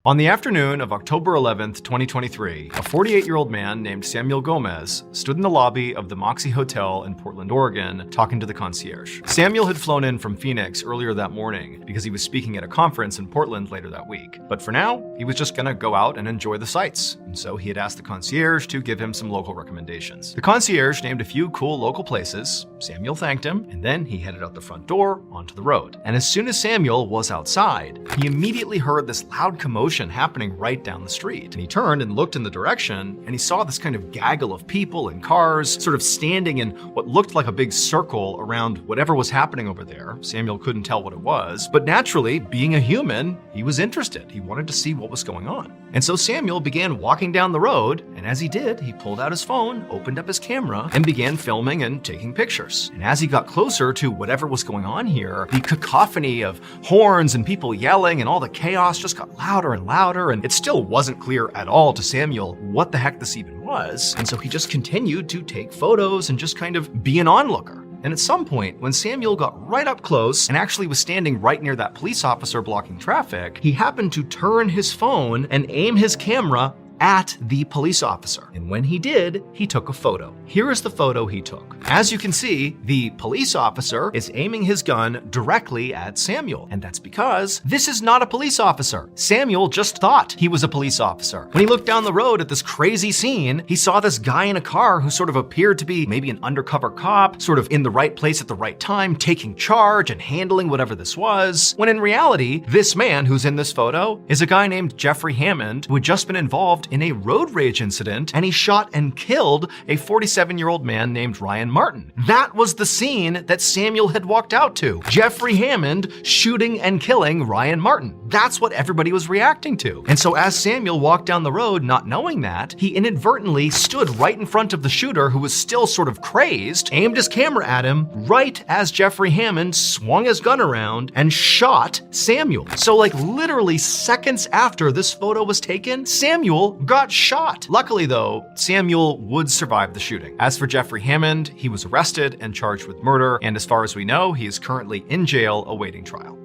On the afternoon of October 11th, 2023, a 48-year-old man named Samuel Gomez stood in the lobby of the Moxie Hotel in Portland, Oregon, talking to the concierge. Samuel had flown in from Phoenix earlier that morning because he was speaking at a conference in Portland later that week. But for now, he was just gonna go out and enjoy the sights, and so he had asked the concierge to give him some local recommendations. The concierge named a few cool local places. Samuel thanked him, and then he headed out the front door onto the road. And as soon as Samuel was outside, he immediately heard this loud commotion happening right down the street. And he turned and looked in the direction, and he saw this kind of gaggle of people and cars sort of standing in what looked like a big circle around whatever was happening over there. Samuel couldn't tell what it was, but naturally, being a human, he was interested. He wanted to see what was going on. And so Samuel began walking down the road, and as he did, he pulled out his phone, opened up his camera, and began filming and taking pictures. And as he got closer to whatever was going on here, the cacophony of horns and people yelling and all the chaos just got louder and louder, and it still wasn't clear at all to Samuel what the heck this even was. And so he just continued to take photos and just kind of be an onlooker. And at some point, when Samuel got right up close and actually was standing right near that police officer blocking traffic, he happened to turn his phone and aim his camera at the police officer. And when he did, he took a photo. Here is the photo he took. As you can see, the police officer is aiming his gun directly at Samuel. And that's because this is not a police officer. Samuel just thought he was a police officer. When he looked down the road at this crazy scene, he saw this guy in a car who sort of appeared to be maybe an undercover cop, sort of in the right place at the right time, taking charge and handling whatever this was. When in reality, this man who's in this photo is a guy named Jeffrey Hammond, who had just been involved in a road rage incident, and he shot and killed a 47-year-old man named Ryan Martin. That was the scene that Samuel had walked out to. Jeffrey Hammond shooting and killing Ryan Martin. That's what everybody was reacting to. And so as Samuel walked down the road, not knowing that, he inadvertently stood right in front of the shooter, who was still sort of crazed, aimed his camera at him right as Jeffrey Hammond swung his gun around and shot Samuel. So like literally seconds after this photo was taken, Samuel got shot. Luckily though, Samuel would survive the shooting. As for Jeffrey Hammond, he was arrested and charged with murder, and as far as we know, he is currently in jail awaiting trial.